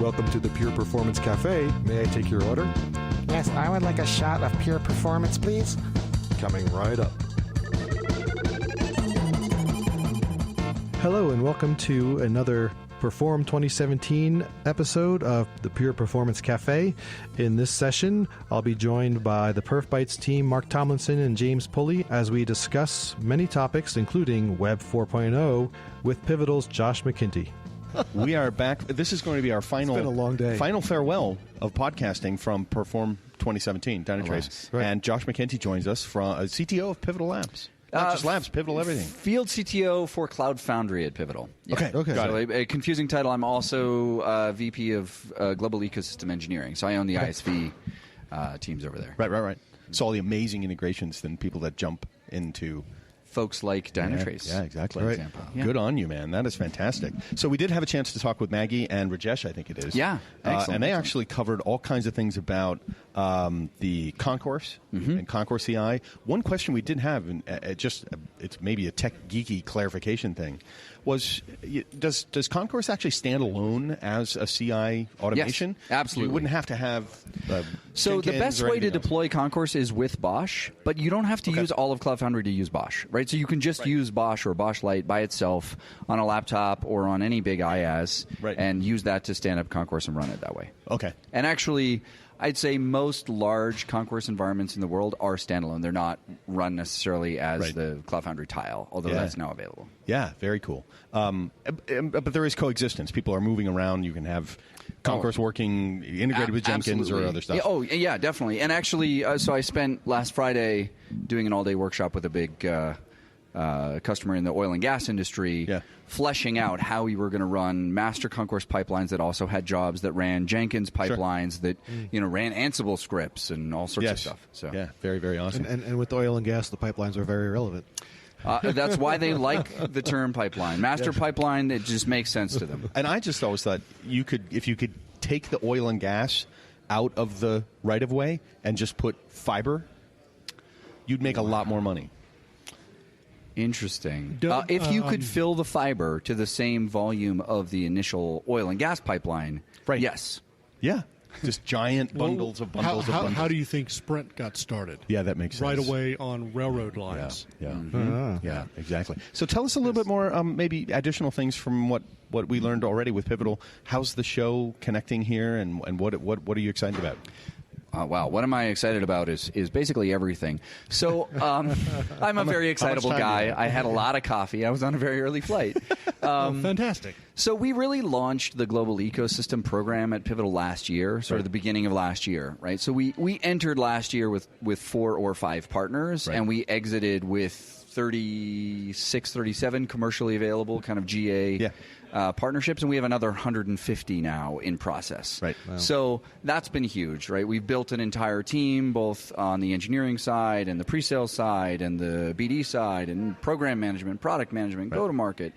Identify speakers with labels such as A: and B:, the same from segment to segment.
A: Welcome to the Pure Performance Cafe. May I take your order?
B: Yes, I would like a shot of Pure Performance, please.
A: Coming right up. Hello and welcome to another Perform 2017 episode of the Pure Performance Cafe. In this session, I'll be joined by the PerfBytes team, Mark Tomlinson and James Pulley, as we discuss many topics, including Web 4.0 with Pivotal's Josh McKenty.
C: We are back. This is going to be our final,
A: It's been a long day.
C: Final farewell of podcasting from Perform 2017, Dynatrace.
A: Right.
C: And Josh McKenty joins us from CTO of Pivotal Labs. Not just Labs, Pivotal everything.
D: Field CTO for Cloud Foundry at Pivotal. Yeah.
C: Okay.
D: So a confusing title. I'm also VP of Global Ecosystem Engineering. So I own the ISV teams over there.
C: Right. So all the amazing integrations then people that jump into
D: Folks like Dynatrace.
C: Yeah, exactly.
D: For example. Yeah.
C: Good on you, man. That is fantastic. So we did have a chance to talk with Maggie and Rajesh, I think it is.
D: Yeah, excellent.
C: And they actually covered all kinds of things about the Concourse and Concourse CI. One question we did have, and it's maybe a tech geeky clarification thing, was does Concourse actually stand alone as a CI automation?
D: Yes, absolutely.
C: You wouldn't have to have
D: So the
C: Jenkins
D: best
C: or
D: way to
C: anything else.
D: deploy Concourse is with Bosch, but you don't have to use all of Cloud Foundry to use Bosch, right? So you can just use Bosch or Bosch Lite by itself on a laptop or on any big IaaS and use that to stand up Concourse and run it that way.
C: Okay.
D: And actually, I'd say most large Concourse environments in the world are standalone. They're not run necessarily as the Cloud Foundry tile, although that's now available.
C: Yeah, very cool. But there is coexistence. People are moving around. You can have Concourse working integrated with Jenkins
D: absolutely.
C: or other stuff.
D: Yeah, definitely. And actually, so I spent last Friday doing an all-day workshop with a big customer in the oil and gas industry, fleshing out how we were going to run master Concourse pipelines that also had jobs that ran Jenkins pipelines that ran Ansible scripts and all sorts of stuff. So
C: yeah, very, very awesome.
A: And with oil and gas, the pipelines are very relevant.
D: That's why they like the term pipeline. Master pipeline, it just makes sense to them.
C: And I just always thought if you could take the oil and gas out of the right-of-way and just put fiber, you'd make a lot more money.
D: Interesting. If you could fill the fiber to the same volume of the initial oil and gas pipeline, yes.
C: Yeah. Just giant bundles of bundles.
E: How do you think Sprint got started?
C: Yeah, that makes sense.
E: Right away on railroad lines.
C: Yeah, exactly. So tell us a little bit more, maybe additional things from what we learned already with Pivotal. How's the show connecting here, and what are you excited about?
D: Wow, what am I excited about is basically everything. So I'm a very excitable guy. I had a lot of coffee. I was on a very early flight.
E: Fantastic.
D: So we really launched the Global Ecosystem program at Pivotal last year, sort of the beginning of last year, right? So we entered last year with 4 or 5 partners, and we exited with 36, 37 commercially available kind of GA partnerships, and we have another 150 now in process.
C: Right.
A: Wow.
D: So that's been huge, right? We've built an entire team, both on the engineering side and the pre-sales side and the BD side and program management, product management, go-to-market.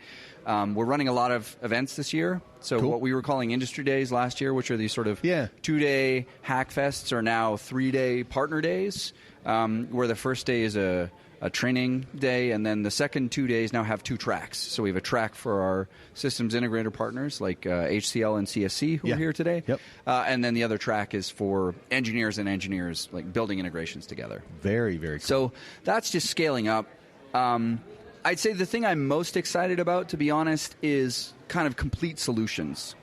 D: We're running a lot of events this year. So what we were calling industry days last year, which are these sort of 2-day hack fests, are now 3-day partner days, where the first day is a training day, and then the second 2 days now have 2 tracks. So we have a track for our systems integrator partners like HCL and CSC who are here today.
C: Yep.
D: And then the other track is for engineers like building integrations together.
C: Very, very cool.
D: So that's just scaling up. I'd say the thing I'm most excited about, to be honest, is kind of complete solutions.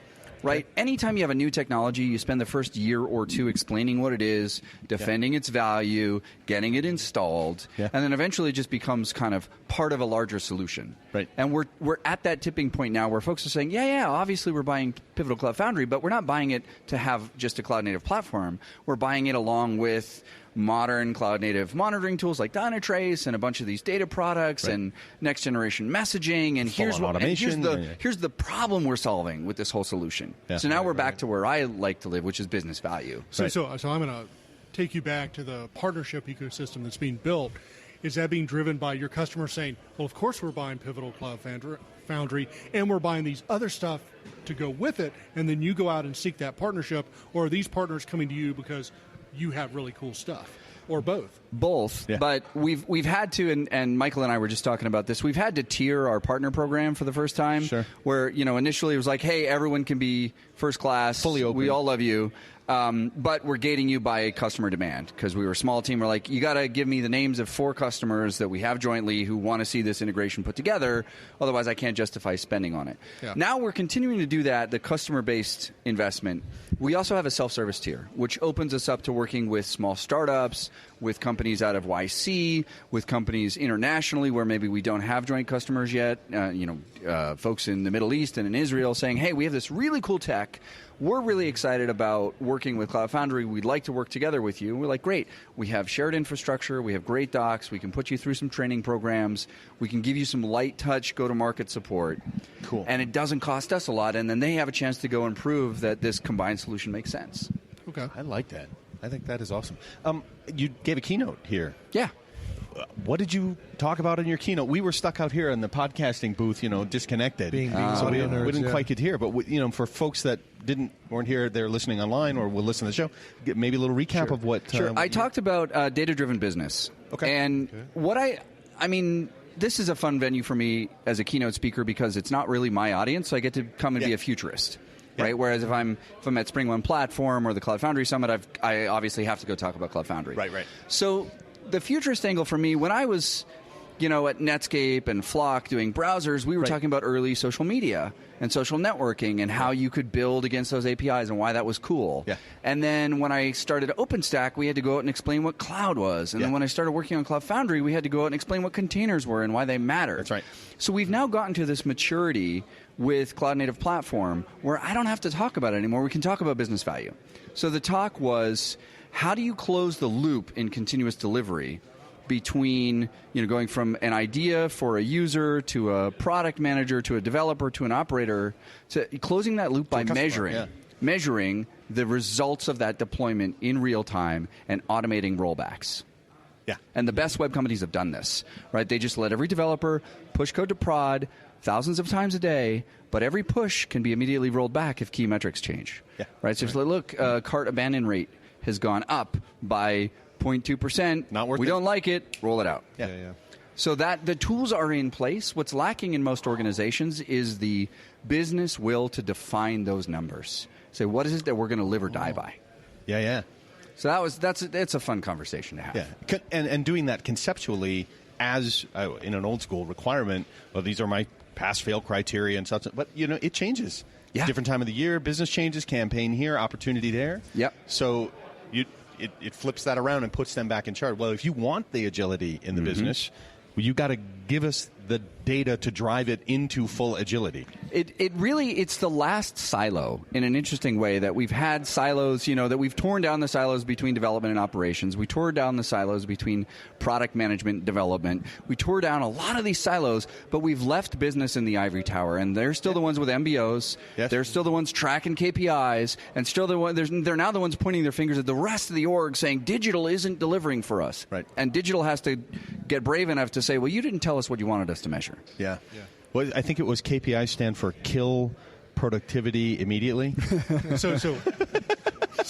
D: Right? Anytime you have a new technology, you spend the first year or 2 explaining what it is, defending its value, getting it installed, and then eventually it just becomes kind of part of a larger solution.
C: Right.
D: And we're at that tipping point now where folks are saying, obviously we're buying Pivotal Cloud Foundry, but we're not buying it to have just a cloud-native platform. We're buying it along with modern cloud-native monitoring tools like Dynatrace and a bunch of these data products and next-generation messaging. And here's the problem we're solving with this whole solution. Yeah. So now we're back to where I like to live, which is business value.
E: So I'm going to take you back to the partnership ecosystem that's being built. Is that being driven by your customers saying, well, of course we're buying Pivotal Cloud Foundry, and we're buying these other stuff to go with it, and then you go out and seek that partnership, or are these partners coming to you because you have really cool stuff? or both?
D: Both,
C: Yeah.
D: but we've had to, and Michael and I were just talking about this. We've had to tier our partner program for the first time.
C: Sure.
D: Where initially it was like, hey, everyone can be first class,
C: fully open.
D: We all love you, but we're gating you by customer demand because we were a small team. We're like, you got to give me the names of 4 customers that we have jointly who want to see this integration put together. Otherwise, I can't justify spending on it.
E: Yeah.
D: Now we're continuing to do that. The customer-based investment. We also have a self-service tier, which opens us up to working with small startups, with companies out of YC, with companies internationally where maybe we don't have joint customers yet, folks in the Middle East and in Israel saying, hey, we have this really cool tech. We're really excited about working with Cloud Foundry. We'd like to work together with you. And we're like, great. We have shared infrastructure. We have great docs. We can put you through some training programs. We can give you some light touch go-to-market support.
C: Cool.
D: And it doesn't cost us a lot. And then they have a chance to go and prove that this combined solution makes sense.
E: Okay.
C: I like that. I think that is awesome. You gave a keynote here.
D: Yeah.
C: What did you talk about in your keynote? We were stuck out here in the podcasting booth,
A: so
C: disconnected.
A: being nerds,
C: we didn't
A: yeah.
C: quite get here. But for folks that weren't here, they're listening online or will listen to the show. Maybe a little recap of what.
D: Sure. I talked about data-driven business.
C: Okay.
D: And what I mean, this is a fun venue for me as a keynote speaker because it's not really my audience, so I get to come and be a futurist.
C: Yeah.
D: Right. Whereas if I'm at Spring One Platform or the Cloud Foundry Summit, I obviously have to go talk about Cloud Foundry.
C: Right.
D: So the futurist angle for me, when I was, at Netscape and Flock doing browsers, we were talking about early social media and social networking and how you could build against those APIs and why that was cool.
C: Yeah.
D: And then when I started OpenStack, we had to go out and explain what cloud was. And then when I started working on Cloud Foundry, we had to go out and explain what containers were and why they matter.
C: That's right.
D: So we've now gotten to this maturity with Cloud Native Platform where I don't have to talk about it anymore. We can talk about business value. So the talk was, how do you close the loop in continuous delivery between going from an idea for a user to a product manager to a developer to an operator, to closing that loop by measuring the results of that deployment in real time and automating rollbacks.
C: Yeah.
D: And the best web companies have done this, right? They just let every developer push code to prod thousands of times a day, but every push can be immediately rolled back if key metrics change.
C: Yeah.
D: Right? So if you look, cart abandon rate has gone up by 0.2%.
C: Not worth
D: we
C: it.
D: don't like it, roll it out.
C: Yeah.
D: So that the tools are in place. What's lacking in most organizations is the business will to define those numbers. Say, what is it that we're going to live or die by?
C: Yeah.
D: So that's a fun conversation to have.
C: Yeah. And doing that conceptually as in an old school requirement. Well, these are my pass-fail criteria and such. But it changes.
D: Yeah.
C: Different time of the year, business changes, campaign here, opportunity there.
D: Yep.
C: So it flips that around and puts them back in charge. Well, if you want the agility in the business, you got to give us the data to drive it into full agility.
D: It's the last silo in an interesting way that we've had silos, that we've torn down the silos between development and operations. We tore down the silos between product management and development. We tore down a lot of these silos, but we've left business in the ivory tower, and they're still the ones with MBOs.
C: Yes.
D: They're still the ones tracking KPIs, and still they're now the ones pointing their fingers at the rest of the org saying digital isn't delivering for us.
C: Right.
D: And digital has to get brave enough to say, well, you didn't tell us what you wanted us to measure.
C: Yeah. Well, I think it was KPI stand for kill productivity immediately.
E: So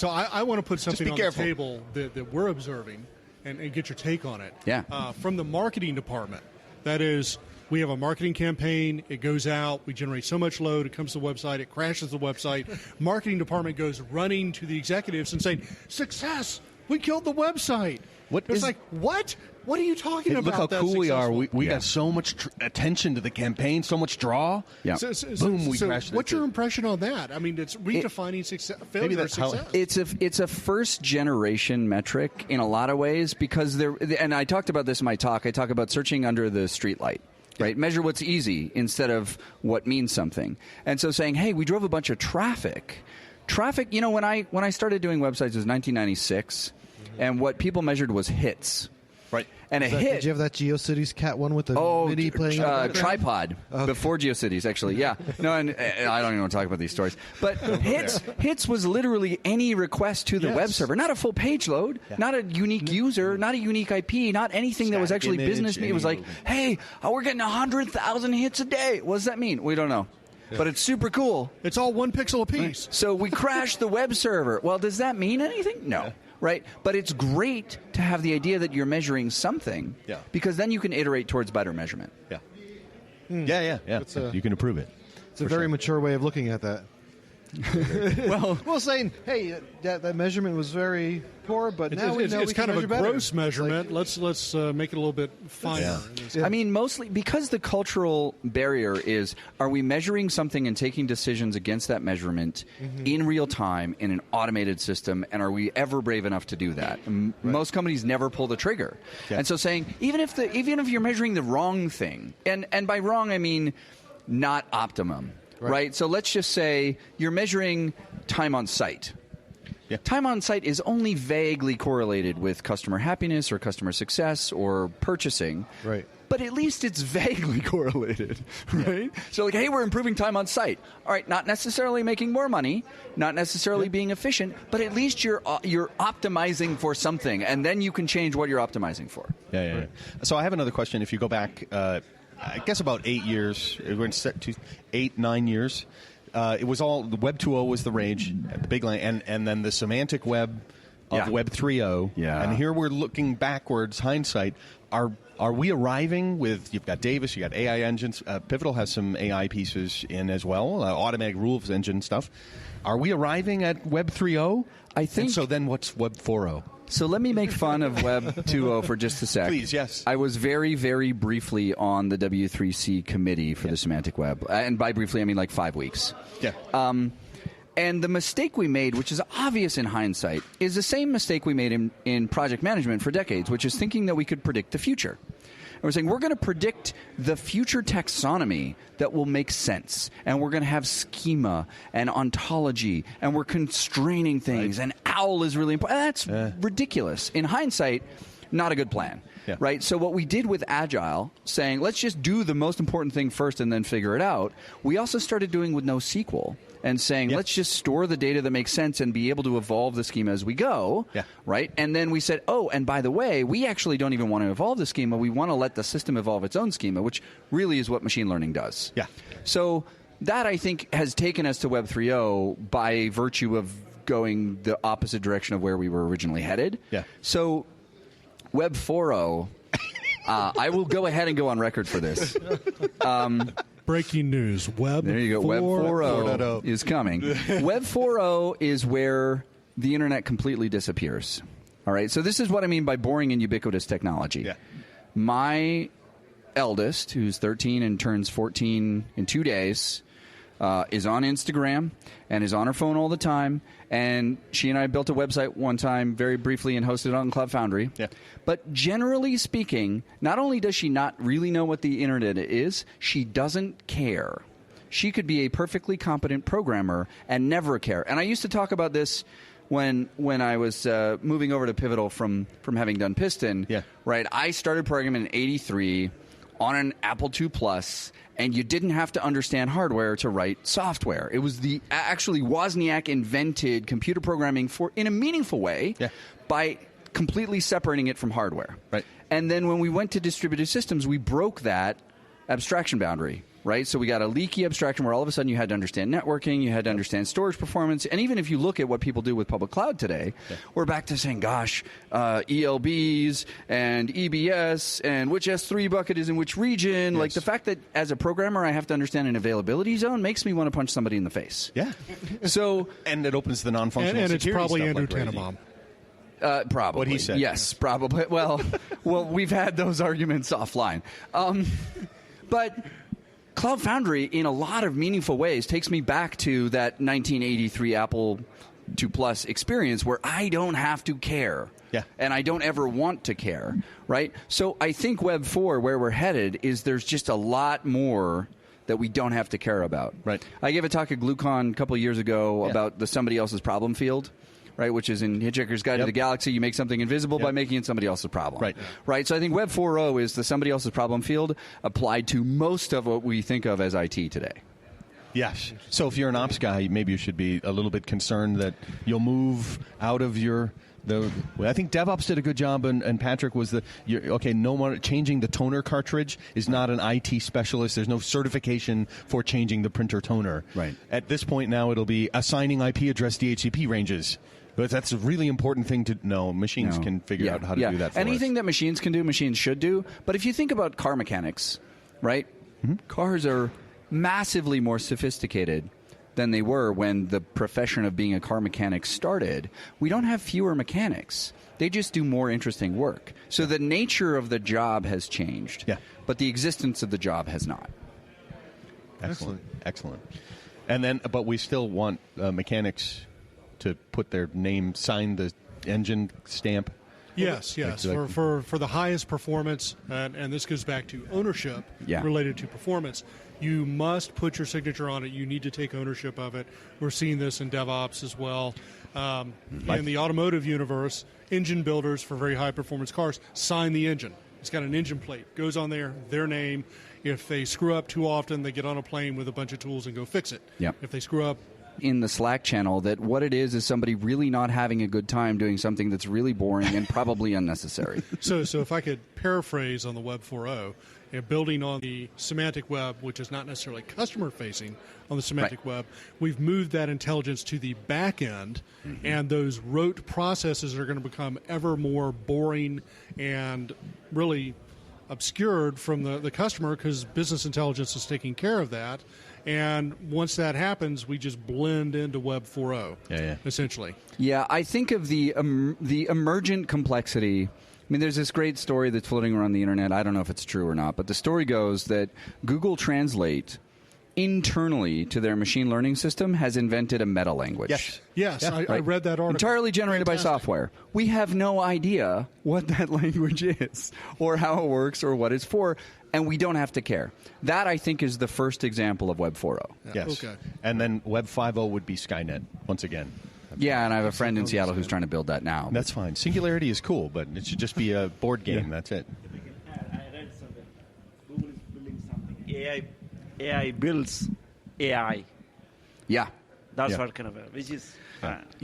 E: I want to put something on
C: careful.
E: the table that we're observing and get your take on it.
D: Yeah.
E: From the marketing department. That is, we have a marketing campaign. It goes out. We generate so much load. It comes to the website. It crashes the website. Marketing department goes running to the executives and saying, success! We killed the website. It's like, what? What are you talking about?
C: Look how
E: That's
C: cool we are.
E: successful?
C: We got so much attention to the campaign, so much draw.
D: Yeah.
C: Boom, we crashed it.
E: What's your impression on that? I mean, it's redefining failure or
C: that's how-
E: success.
D: It's a first generation metric in a lot of ways because and I talked about this in my talk. I talk about searching under the streetlight. Right, measure what's easy instead of what means something. And so saying, hey, we drove a bunch of traffic. Traffic, when I started doing websites, it was 1996, and what people measured was hits.
C: Right.
D: And
A: Did you have that GeoCities cat one with the MIDI playing?
D: Tripod before GeoCities, actually. Yeah. No, and I don't even want to talk about these stories. But hits was literally any request to the web server, not a full page load, not a unique user, not a unique IP, not anything that was actually
C: image,
D: business. It was like,
C: movement.
D: hey, we're getting 100,000 hits a day. What does that mean? We don't know. But it's super cool.
E: It's all 1 pixel apiece.
D: So we crashed the web server. Well, does that mean anything? No. right? But it's great to have the idea that you're measuring something, because then you can iterate towards better measurement.
C: Yeah. You can improve it.
A: It's a very mature way of looking at that. well, saying, hey, that measurement was very poor, but now we know
E: it's
A: we can
E: kind of a
A: measure
E: gross
A: better.
E: measurement. Let's make it a little bit finer.
D: I mean, mostly because the cultural barrier is: are we measuring something and taking decisions against that measurement in real time in an automated system? And are we ever brave enough to do that? Most companies never pull the trigger. And so, saying even if you're measuring the wrong thing, and by wrong I mean not optimum. Right. So let's just say you're measuring time on site. Time on site is only vaguely correlated with customer happiness or customer success or purchasing.
A: Right.
D: But at least it's vaguely correlated, right? So like, hey, we're improving time on site. All right, not necessarily making more money, not necessarily being efficient, but at least you're optimizing for something, and then you can change what you're optimizing for.
C: Yeah. So I have another question. If you go back, I guess about 8 years, we're in 9 years. It was all the Web 2.0 was the rage, big line, and then the semantic web of Web 3.0. Yeah. And here we're looking backwards, hindsight. Are we arriving with? You've got Davis, you got AI engines. Pivotal has some AI pieces in as well, automatic rules engine stuff. Are we arriving at Web 3.0?
D: I think.
C: And so then, what's Web 4.0?
D: So let me make fun of Web 2.0 for just a sec.
C: Please, yes.
D: I was very, very briefly on the W3C committee for the semantic web. And by briefly, I mean like 5 weeks.
C: Yeah.
D: And the mistake we made, which is obvious in hindsight, is the same mistake we made in project management for decades, which is thinking that we could predict the future. And we're saying we're going to predict the future taxonomy that will make sense. And we're going to have schema and ontology. And we're constraining things. Right. And OWL is really important. That's ridiculous. In hindsight, not a good plan. Yeah. Right? So what we did with Agile, saying let's just do the most important thing first and then figure it out, we also started doing with NoSQL. And saying, let's just store the data that makes sense and be able to evolve the schema as we go, right? And then we said, oh, and by the way, we actually don't even want to evolve the schema. We want to let the system evolve its own schema, which really is what machine learning does. Yeah. So that, I think, has taken us to Web 3.0 by virtue of going the opposite direction of where we were originally headed. Yeah. So Web 4.0, I will go ahead and go on record for this.
E: Breaking news. Web
D: There you go.
E: 4.0.
D: Web 4.0 is coming. Web 4.0 is where the internet completely disappears. All right. So this is what I mean by boring and ubiquitous technology. Yeah. My eldest, who's 13 and turns 14 in 2 days, is on Instagram and is on her phone all the time. And she and I built a website one time very briefly and hosted it on Cloud Foundry. Yeah. But generally speaking, not only does she not really know what the internet is, she doesn't care. She could be a perfectly competent programmer and never care. And I used to talk about this when I was moving over to Pivotal from having done Piston. Yeah. Right. I started programming in '83 on an Apple II Plus. And you didn't have to understand hardware to write software. It was actually Wozniak invented computer programming in a meaningful way by completely separating it from hardware. Right. And then when we went to distributed systems, we broke that abstraction boundary. Right? So we got a leaky abstraction where all of a sudden you had to understand networking, you had to understand storage performance, and even if you look at what people do with public cloud today, we're back to saying, gosh, ELBs and EBS and which S3 bucket is in which region. Yes. Like the fact that as a programmer I have to understand an availability zone makes me want to punch somebody in the face. Yeah. So
C: and it opens the non-functional
E: and
C: security
E: it's probably
C: stuff
E: Andrew
C: like
E: Tannenbaum.
D: Probably.
C: What he said.
D: Yes, probably. Well, we've had those arguments offline. But Cloud Foundry, in a lot of meaningful ways, takes me back to that 1983 Apple II Plus experience where I don't have to care. Yeah. And I don't ever want to care, right? So I think Web 4, where we're headed, is there's just a lot more that we don't have to care about. Right. I gave a talk at GlueCon a couple of years ago about the somebody else's problem field. Right, which is in Hitchhiker's Guide to the Galaxy. You make something invisible by making it somebody else's problem. Right. Right. So I think Web 4.0 is the somebody else's problem field applied to most of what we think of as IT today.
C: Yes. So if you're an ops guy, maybe you should be a little bit concerned that you'll move out of your... I think DevOps did a good job, and Patrick was no more changing the toner cartridge is not an IT specialist. There's no certification for changing the printer toner. Right. At this point now, it'll be assigning IP address DHCP ranges. But that's a really important thing to know. Machines can figure out how to do that for
D: Anything
C: us.
D: that machines can do, machines should do. But if you think about car mechanics, right? Cars are massively more sophisticated than they were when the profession of being a car mechanic started. We don't have fewer mechanics. They just do more interesting work. So the nature of the job has changed, but the existence of the job has not.
C: Excellent. And then, but we still want mechanics to put their name, sign the engine stamp.
E: Yes. For the highest performance, and this goes back to ownership related to performance, you must put your signature on it. You need to take ownership of it. We're seeing this in DevOps as well. In the automotive universe, engine builders for very high-performance cars sign the engine. It's got an engine plate. Goes on there, their name. If they screw up too often, they get on a plane with a bunch of tools and go fix it. If they screw up,
D: in the Slack channel, that what it is somebody really not having a good time doing something that's really boring and probably unnecessary.
E: So if I could paraphrase on the Web 4.0, building on the semantic web, which is not necessarily customer-facing on the semantic web, we've moved that intelligence to the back end, and those rote processes are going to become ever more boring and really obscured from the customer because business intelligence is taking care of that. And once that happens, we just blend into Web 4.0, essentially.
D: Yeah, I think of the emergent complexity. I mean, there's this great story that's floating around the internet. I don't know if it's true or not, but the story goes that Google Translate internally to their machine learning system has invented a meta language.
E: Yes, I read that article.
D: Entirely generated by software. We have no idea what that language is or how it works or what it's for, and we don't have to care. That, I think, is the first example of Web 4.0.
C: Yes. Okay. And then Web 5.0 would be Skynet, once again.
D: Yeah, and I have a friend in Seattle who's trying to build that now.
C: That's fine. Singularity is cool, but it should just be a board game. That's it.
F: I read something. Google is building something. AI builds AI.
D: Yeah.
F: That's what kind of, which is...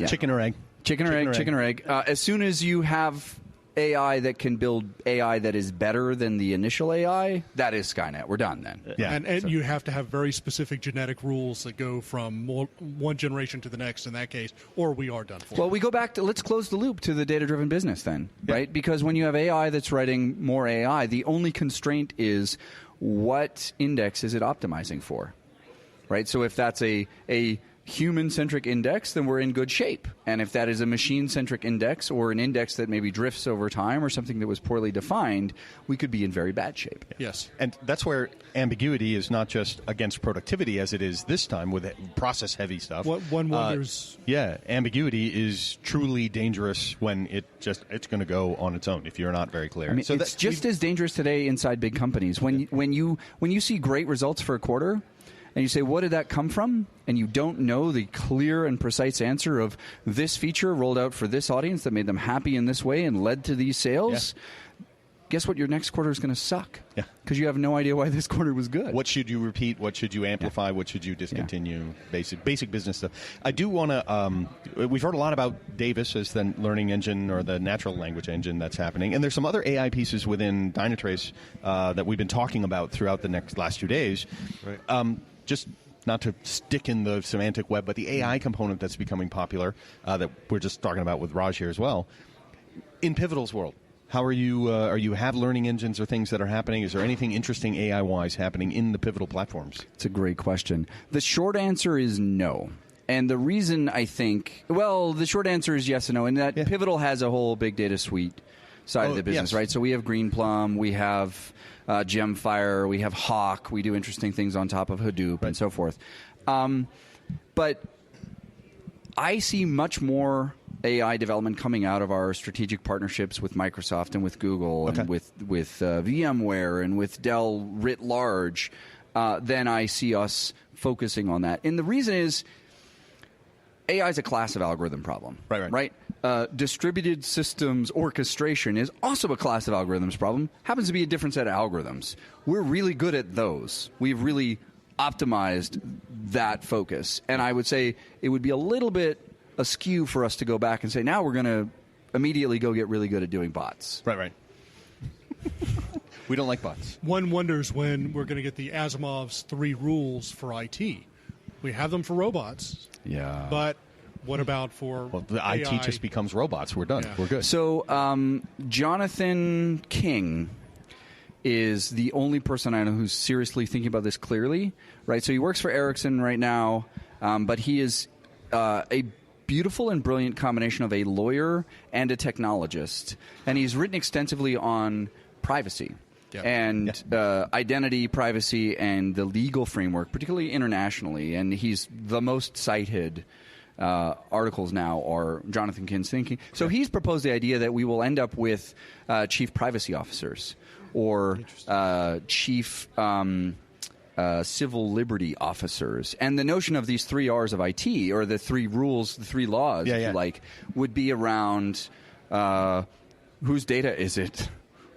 C: Chicken or egg.
D: Chicken or egg. As soon as you have AI that can build AI that is better than the initial AI, that is Skynet. We're done then.
E: And you have to have very specific genetic rules that go from one generation to the next in that case, or we are done for.
D: Well, we go back to, let's close the loop to the data-driven business then, right? Because when you have AI that's writing more AI, the only constraint is what index is it optimizing for, right? So if that's a human-centric index, then we're in good shape. And if that is a machine-centric index or an index that maybe drifts over time or something that was poorly defined, we could be in very bad shape.
E: Yes.
C: And that's where ambiguity is not just against productivity as it is this time with process-heavy stuff.
E: What one wonders...
C: ambiguity is truly dangerous when it's going to go on its own if you're not very clear.
D: I mean, it's just as dangerous today inside big companies. When you see great results for a quarter... and you say, what did that come from? And you don't know the clear and precise answer of this feature rolled out for this audience that made them happy in this way and led to these sales. Guess what? Your next quarter is going to suck. Yeah. Because you have no idea why this quarter was good.
C: What should you repeat? What should you amplify? What should you discontinue? Basic business stuff. I do want to, we've heard a lot about Davis as the learning engine or the natural language engine that's happening. And there's some other AI pieces within Dynatrace that we've been talking about throughout the last 2 days. Right. Just not to stick in the semantic web, but the AI component that's becoming popular that we're just talking about with Raj here as well. In Pivotal's world, how are you have learning engines or things that are happening? Is there anything interesting AI-wise happening in the Pivotal platforms?
D: It's a great question. The short answer is no. And the reason I think, the short answer is yes and no. And that Pivotal has a whole big data suite side of the business, right? So we have Greenplum, we have Gemfire, we have Hawk, we do interesting things on top of Hadoop and so forth. But I see much more AI development coming out of our strategic partnerships with Microsoft and with Google and with VMware and with Dell writ large than I see us focusing on that. And the reason is AI is a class of algorithm problem. Right? Distributed systems orchestration is also a class of algorithms problem. Happens to be a different set of algorithms. We're really good at those. We've really optimized that focus. And I would say it would be a little bit askew for us to go back and say, now we're going to immediately go get really good at doing bots.
C: Right. We don't like bots.
E: One wonders when we're going to get the Asimov's 3 rules for IT. We have them for robots.
D: Yeah.
E: But What about for
C: Well, the
E: AI?
C: IT just becomes robots. We're done.
E: Yeah.
C: We're good.
D: So Jonathan King is the only person I know who's seriously thinking about this clearly, right? So he works for Ericsson right now, but he is a beautiful and brilliant combination of a lawyer and a technologist. And he's written extensively on privacy.
C: Yeah.
D: And identity, privacy, and the legal framework, particularly internationally. And he's the most cited articles now are Jonathan King's thinking. So he's proposed the idea that we will end up with chief privacy officers or chief civil liberty officers. And the notion of these 3 R's of IT, or the 3 rules, the 3 laws, if you like, would be around whose data is it?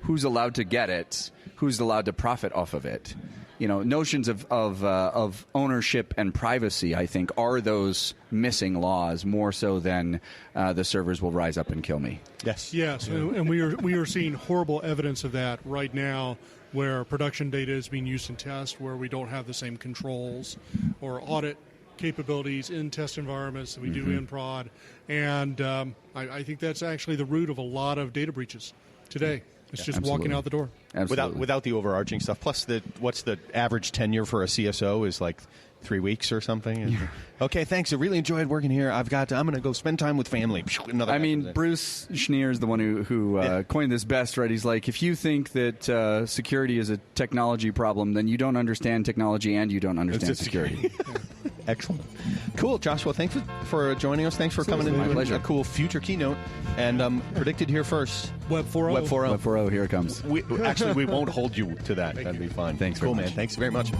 D: Who's allowed to get it? Who's allowed to profit off of it? You know, notions of ownership and privacy, I think, are those missing laws more so than the servers will rise up and kill me.
E: Yes, and we are seeing horrible evidence of that right now, where production data is being used in tests where we don't have the same controls or audit capabilities in test environments that we do in prod, and I think that's actually the root of a lot of data breaches today. It's just walking out the door.
C: Without the overarching stuff. Plus, what's the average tenure for a CSO is like 3 weeks or something. And, okay, thanks. I really enjoyed working here. I'm going to go spend time with family.
D: Bruce Schneer is the one who coined this best, right? He's like, if you think that security is a technology problem, then you don't understand technology and you don't understand security.
C: Excellent. Cool, Joshua. Thanks for joining us. Thanks for coming in.
D: My pleasure.
C: A cool future keynote. And predicted here first.
E: Web 4.0.
C: Web 4.0.
D: Web 4.0, here it comes.
C: We won't hold you to that. That'd be fine.
D: Thanks
C: cool,
D: very
C: man.
D: much.
C: Thanks very much.